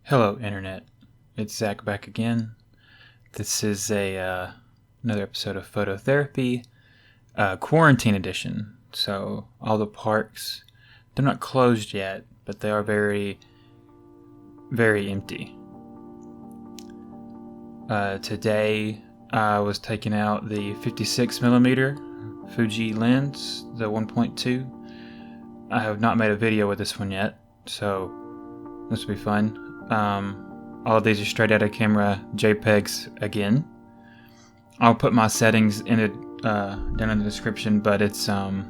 Hello, Internet. It's Zach back again. This is another episode of Phototherapy, quarantine edition. So all the parks, they're not closed yet, but they are very, very empty. Today, I was taking out the 56mm Fuji lens, the 1.2. I have not made a video with this one yet, so this will be fun. All of these are straight out of camera JPEGs again. I'll put my settings in it down in the description, but it's the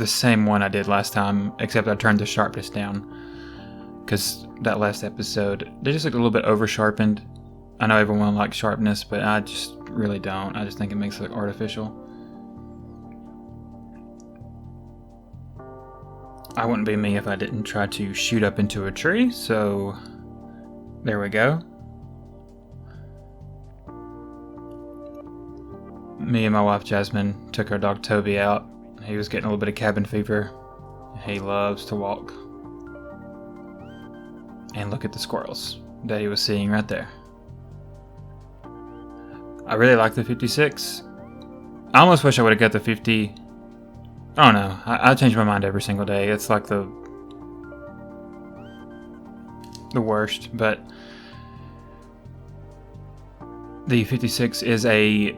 same one I did last time, except I turned the sharpness down because that last episode they just looked a little bit over sharpened. I know everyone likes sharpness, but I just really don't. I just think it makes it look artificial. I wouldn't be me if I didn't try to shoot up into a tree, so there we go. Me and my wife Jasmine took our dog Toby out. He was getting a little bit of cabin fever. He loves to walk. And look at the squirrels that he was seeing right there. I really like the 56. I almost wish I would have got the 50. I don't know. I change my mind every single day. It's like the worst, but the 56 is a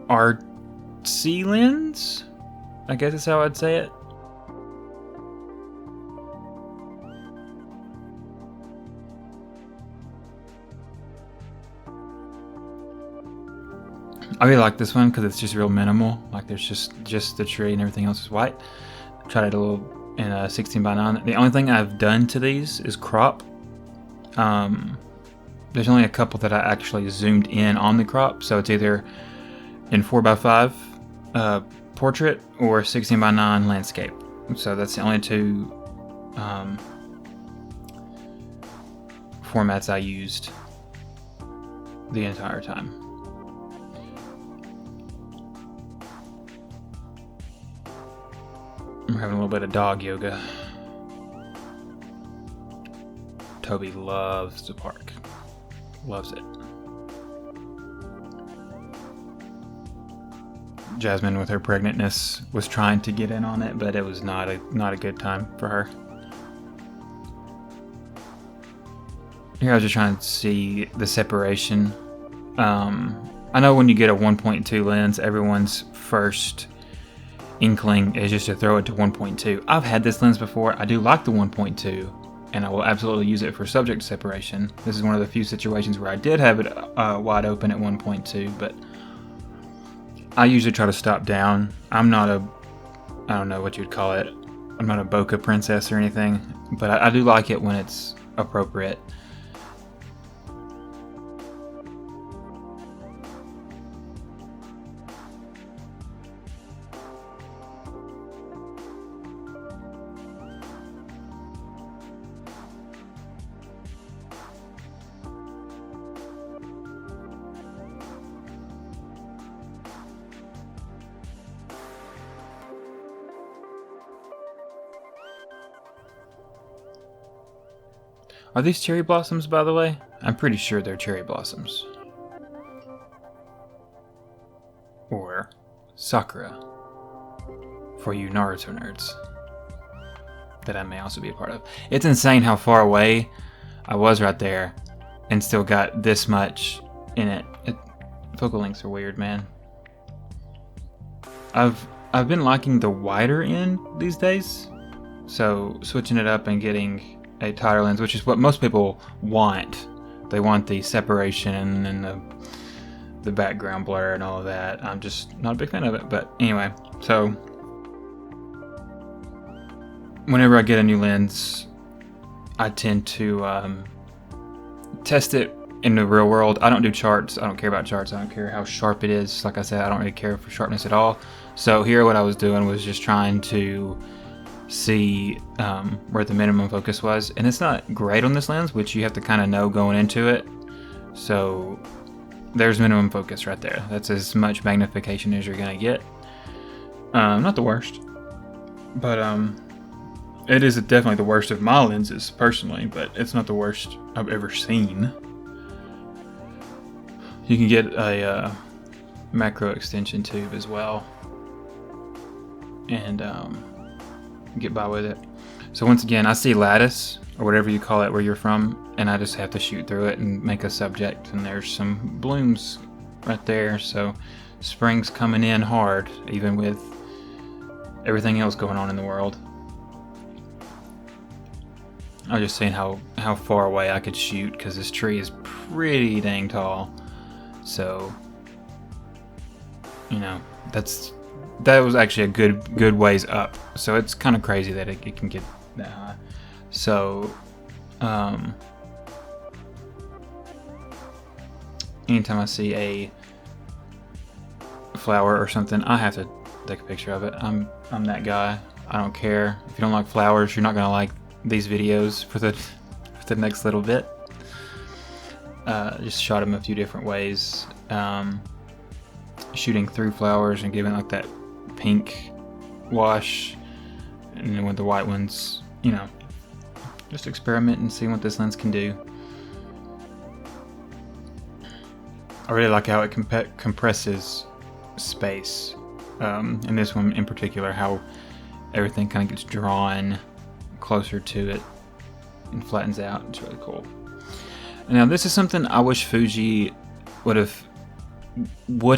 RC lens, I guess is how I'd say it. I really like this one because it's just real minimal. Like there's just the tree and everything else is white. I tried it a little in a 16:9. The only thing I've done to these is crop. There's only a couple that I actually zoomed in on the crop, so it's either in 4:5 portrait or 16:9 landscape. So that's the only two formats I used the entire time. We're having a little bit of dog yoga. Toby loves the park. Loves it. Jasmine, with her pregnantness, was trying to get in on it, but it was not a good time for her. Here I was just trying to see the separation. I know when you get a 1.2 lens, everyone's first inkling is just to throw it to 1.2. I've had this lens before. I do like the 1.2, and I will absolutely use it for subject separation. This is one of the few situations where I did have it wide open at 1.2, but I usually try to stop down. I'm not a, I don't know what you'd call it. I'm not a bokeh princess or anything, but I do like it when it's appropriate. Are these cherry blossoms, by the way? I'm pretty sure they're cherry blossoms. Or Sakura, for you Naruto nerds that I may also be a part of. It's insane how far away I was right there and still got this much in it. Focal lengths are weird, man. I've been liking the wider end these days, so switching it up and getting a tighter lens, which is what most people want. They want the separation and the background blur and all of that. I'm just not a big fan of it, but anyway. So whenever I get a new lens, I tend to test it in the real world. I don't do charts. I don't care about charts. I don't care how sharp it is. Like I said, I don't really care for sharpness at all. So here what I was doing was just trying to see where the minimum focus was, and it's not great on this lens, which you have to kind of know going into it. So there's minimum focus right there. That's as much magnification as you're gonna get. Not the worst, but It is definitely the worst of my lenses, personally, but it's not the worst I've ever seen. You can get a macro extension tube as well, and get by with it. So once again, I see lattice, or whatever you call it where you're from, and I just have to shoot through it and make a subject, and there's some blooms right there. So spring's coming in hard, even with everything else going on in the world. I was just saying how far away I could shoot, because this tree is pretty dang tall. So, you know, that was actually a good ways up. So it's kind of crazy that it can get that high. So, anytime I see a flower or something, I have to take a picture of it. I'm that guy. I don't care. If you don't like flowers, you're not gonna like these videos for the next little bit. Just shot them a few different ways, shooting through flowers and giving like that pink wash, and then with the white ones, you know, just experiment and see what this lens can do. I really like how it compresses space, and this one in particular, how everything kind of gets drawn closer to it and flattens out. It's really cool. And now this is something I wish Fuji would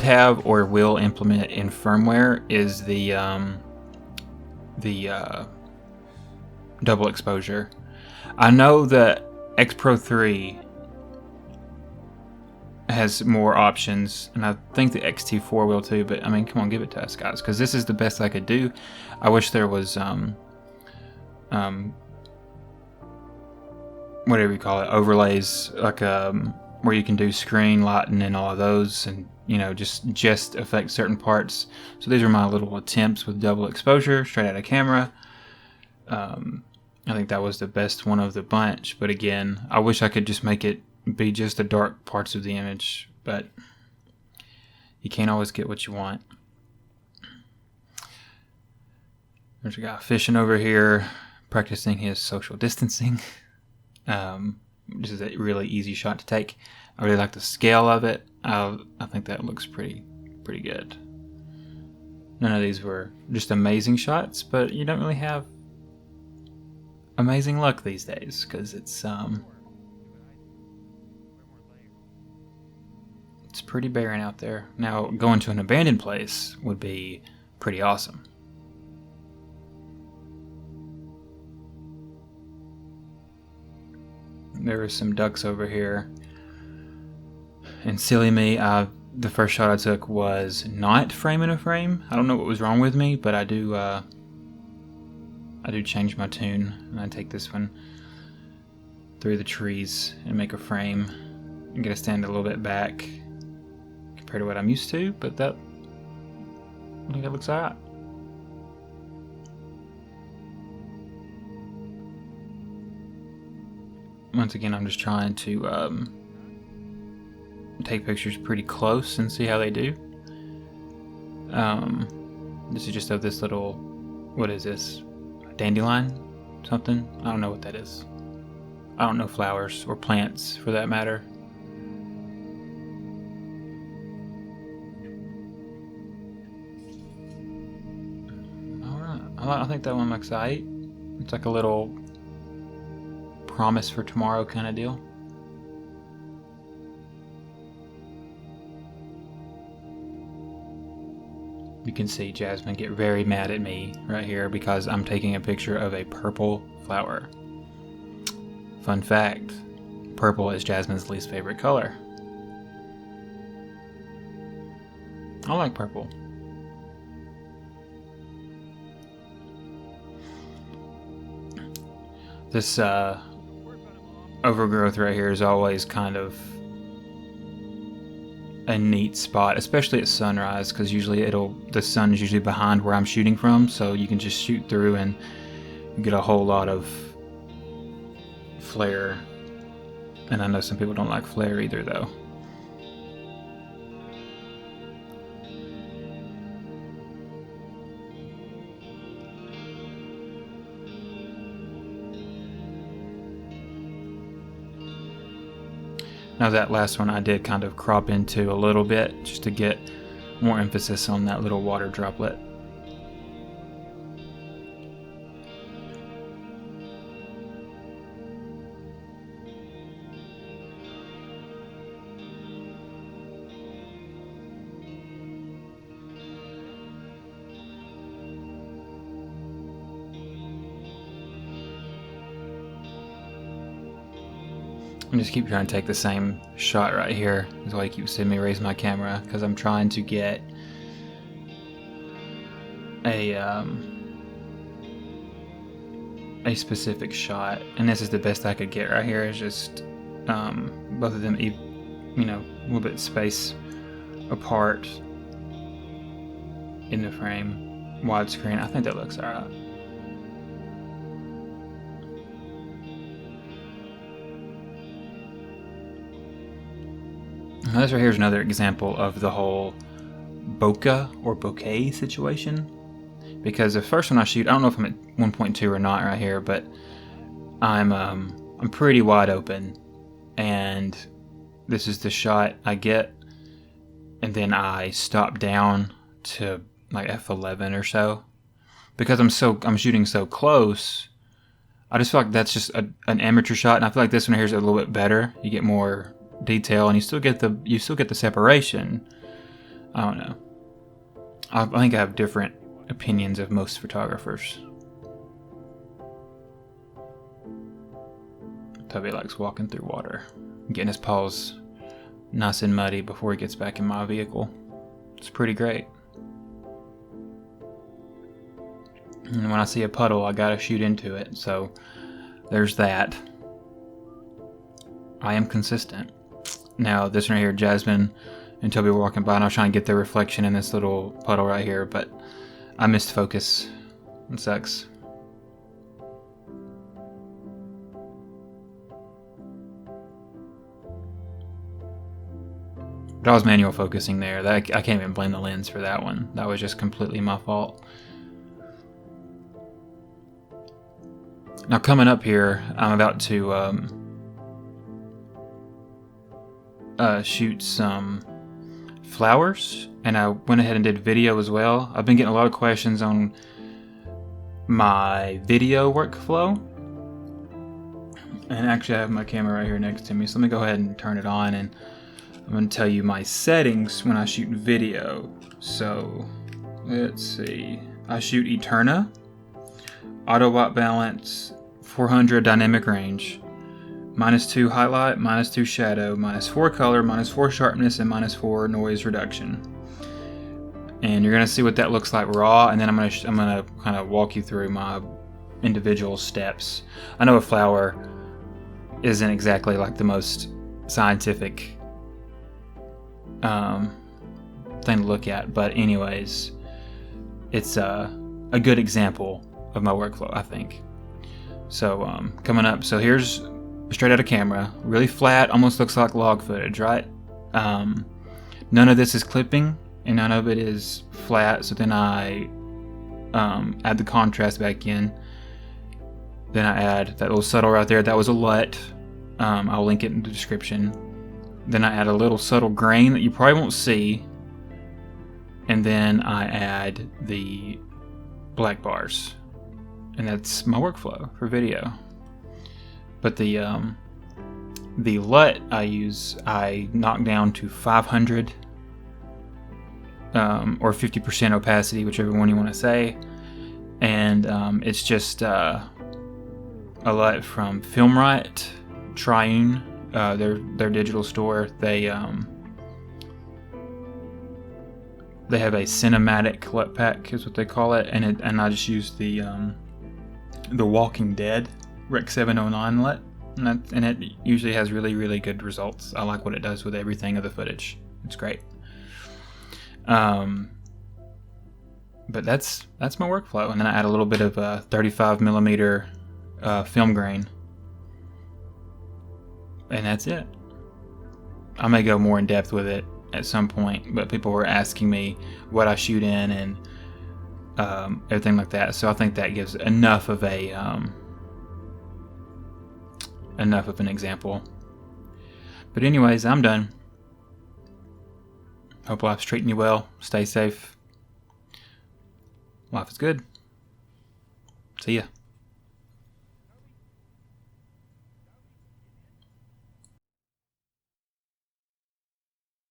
have or will implement in firmware, is the double exposure. I know that X-T3 has more options, and I think the X-T4 will too, but I mean, come on, give it to us, guys, because this is the best I could do. I wish there was whatever you call it, overlays, like where you can do screen lighting and all of those, and you know, just affect certain parts. So these are my little attempts with double exposure straight out of camera. I think that was the best one of the bunch, but again, I wish I could just make it be just the dark parts of the image, but you can't always get what you want. There's a guy fishing over here, practicing his social distancing. This is a really easy shot to take. I really like the scale of it. I think that looks pretty good. None of these were just amazing shots, but you don't really have amazing luck these days, because it's pretty barren out there. Now, going to an abandoned place would be pretty awesome. There were some ducks over here, and silly me, the first shot I took was not frame in a frame. I don't know what was wrong with me, but I do change my tune, and I take this one through the trees and make a frame and get to stand a little bit back compared to what I'm used to, but I think that looks alright. Once again, I'm just trying to take pictures pretty close and see how they do. This is just of this little, what is this? Dandelion? Something? I don't know what that is. I don't know flowers or plants for that matter. Alright, I think that one looks alright. It's like a little promise for tomorrow kind of deal. You can see Jasmine get very mad at me right here because I'm taking a picture of a purple flower. Fun fact, purple is Jasmine's least favorite color. I like purple. This overgrowth right here is always kind of a neat spot, especially at sunrise, because usually the sun is usually behind where I'm shooting from, so you can just shoot through and get a whole lot of flare. And I know some people don't like flare either, though. Now that last one I did kind of crop into a little bit just to get more emphasis on that little water droplet. I just keep trying to take the same shot right here. That's why you keep seeing me raise my camera, because I'm trying to get a specific shot, and this is the best I could get right here. Is just both of them, you know, a little bit space apart in the frame, widescreen. I think that looks alright. This right here is another example of the whole bokeh or bokeh situation, because the first one I shoot, I don't know if I'm at 1.2 or not right here, but I'm pretty wide open, and this is the shot I get, and then I stop down to like f11 or so, because I'm shooting so close. I just feel like that's just an amateur shot, and I feel like this one here is a little bit better. You get more detail, and you still get the separation. I don't know. I think I have different opinions of most photographers. Toby likes walking through water, getting his paws nice and muddy before he gets back in my vehicle. It's pretty great. And when I see a puddle, I gotta shoot into it. So there's that. I am consistent. Now this one right here, Jasmine and Toby were walking by, and I was trying to get their reflection in this little puddle right here, but I missed focus. It sucks. But I was manual focusing there. I can't even blame the lens for that one. That was just completely my fault. Now coming up here, I'm about to shoot some flowers, and I went ahead and did video as well. I've been getting a lot of questions on my video workflow, and actually I have my camera right here next to me, so let me go ahead and turn it on, and I'm going to tell you my settings when I shoot video. So let's see, I shoot Eterna, auto white balance, 400 dynamic range, -2 highlight, -2 shadow, -4 color, -4 sharpness, and -4 noise reduction. And you're gonna see what that looks like raw, and then I'm gonna kind of walk you through my individual steps. I know a flower isn't exactly like the most scientific thing to look at, but anyways, it's a good example of my workflow, I think. So coming up, so here's straight out of camera, really flat, almost looks like log footage, right? None of this is clipping, and none of it is flat, so then I add the contrast back in. Then I add that little subtle right there, that was a LUT. I'll link it in the description. Then I add a little subtle grain that you probably won't see, and then I add the black bars, and that's my workflow for video. But the LUT I use, I knock down to 500 or 50% opacity, whichever one you want to say, and it's just a LUT from Filmright, Triune, their digital store. They have a cinematic LUT pack, is what they call it, and I just use the Walking Dead Rec 709 LUT, and it usually has really good results. I like what it does with everything of the footage. It's great. But that's my workflow, and then I add a little bit of 35mm film grain, and that's it. I may go more in depth with it at some point, but people were asking me what I shoot in and everything like that, so I think that gives enough of an example. But anyways, I'm done. Hope life's treating you well. Stay safe. Life is good. See ya.